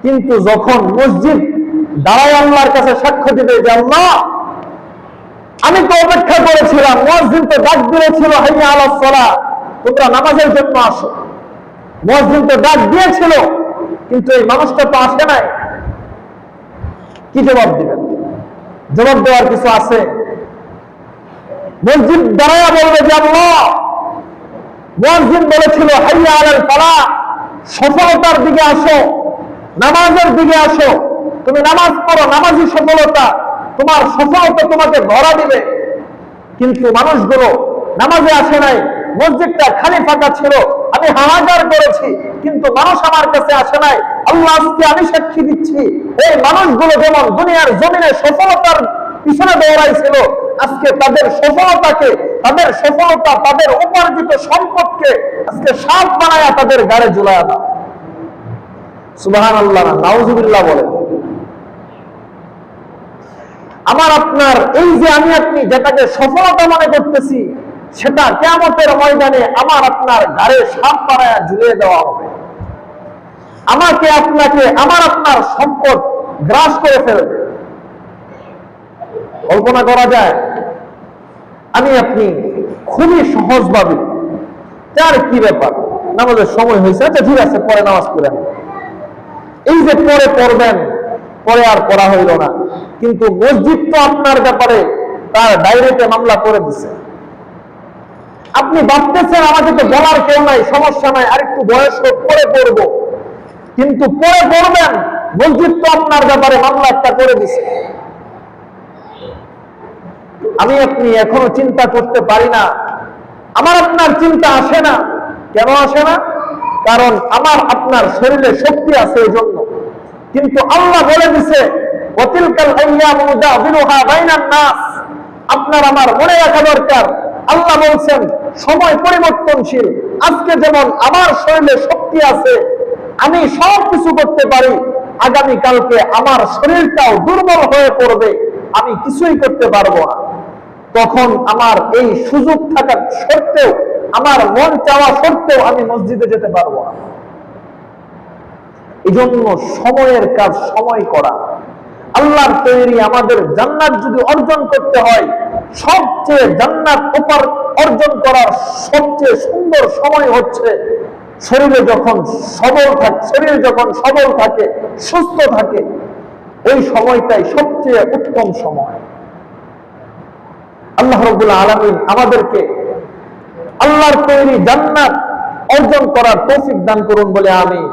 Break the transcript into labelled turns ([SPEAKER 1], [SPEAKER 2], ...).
[SPEAKER 1] কিন্তু যখন মসজিদ দাঁড়ায় আল্লাহর কাছে সাক্ষ্য দিবে যে আল্লাহ, আমি তো অপেক্ষা করেছিলাম, মুয়াজ্জিন তো ডাক দিয়েছিল হাইয়া আলাস সালাহ, তোমরা নামাজের জন্য আসো। মুয়াজ্জিন তো ডাক দিয়েছিল, কিন্তু এই মানুষটা তো আসে নাই। কি জবাব দিবেন? জবাব দেওয়ার কিছু আছে? মসজিদ দাঁড়ায় বলবে যে আল্লাহ, মুয়াজ্জিন বলেছিল হাইয়া আলাল ফালাহ, সফলতার দিকে আসো, নামাজের দিকে আসো, তুমি নামাজ পড়ো, নামাজই সফলতা, তোমার সফলতা তোমাকে ধরা দিবে। কিন্তু মানুষগুলো নামাজে আসে নাই, মসজিদটা খালি ফাঁকা ছিল, আমি হাহাকার করেছি, কিন্তু মানুষ আমার কাছে আসে নাই। আল্লাহ, আজকে আমি সাক্ষী দিচ্ছি, এই মানুষগুলো যেমন দুনিয়ার জমিনে সফলতার পিছনে দৌড়াইছিল, আজকে তাদের সফলতাকে, তাদের সফলতা, তাদের উপার্জিত সম্পদকে আজকে সাপ বানায়া তাদের গাড়ে ঝুলায়া দাও। সুবহানাল্লাহ, নাউজুবিল্লাহ বলেন। আমার আপনার এই যে আমি আপনি যেটাকে সফলতা মনে করতেছি, সেটা কিয়ামতের ময়দানে আমার আপনার ঘাড়ে সাপ বানায়া ঝুলিয়ে দেওয়া হবে। আমাকে আপনাকে, আমার আপনার সম্পদ গ্রাস করে ফেলবে। কল্পনা করা যায়? আমি আপনি খুবই সহজভাবে, তার কি ব্যাপার, নামাজের সময় হয়েছে, আচ্ছা ঠিক আছে পরে নামাজ পড়েন, এই যে পরে পড়বেন, পরে আর পড়া হইল না। কিন্তু মসজিদ তো আপনার ব্যাপারে তার ডাইরেক্টে মামলা করে দিছে। আপনি ভাবতেছেন আমাকে তো বলার কেউ নাই, সমস্যা নাই, আরেকটু বয়স হোক পরে পড়বো, কিন্তু পরে পড়বেন, মসজিদ তো আপনার ব্যাপারে মামলা একটা করে দিছে। আমি আপনি এখনো চিন্তা করতে পারি না, আমার আপনার চিন্তা আসে না। কেন আসে না? কারণ আমার আপনার শরীরে শক্তি আছে এই জন্য। কিন্তু আল্লাহ বলে দিছে ওয়াতিলকাল আইয়ামু নুদাবিলুহা বাইনান নাস, আপনার আমার মনে রাখা দরকার। আল্লাহ বলছেন সময় পরিবর্তনশীল। আজকে যেমন আমার শরীরে শক্তি আছে, আমি সব কিছু করতে পারি, আগামী কালকে আমার শরীরটাও দুর্বল হয়ে পড়বে, আমি কিছুই করতে পারবো না। তখন আমার এই সুযোগ থাকার সত্ত্বেও, আমার মন চাওয়া সত্ত্বেও আমি মসজিদে যেতে পারবো না। এই জন্য সময়ের কাজ সময় করা। আল্লাহর তৈরি আমাদের জান্নাত যদি অর্জন করতে হয়, সবচেয়ে জান্নাত অর্জন করার সবচেয়ে সুন্দর সময় হচ্ছে শরীরে যখন সবল থাকে, শরীর যখন সবল থাকে, সুস্থ থাকে, ওই সময়টাই সবচেয়ে উত্তম সময়। আল্লাহ রাব্বুল আলামিন আমাদেরকে আল্লাহর তৈরি জান্নাত অর্জন করার তৌফিক দান করুন বলে আমিন।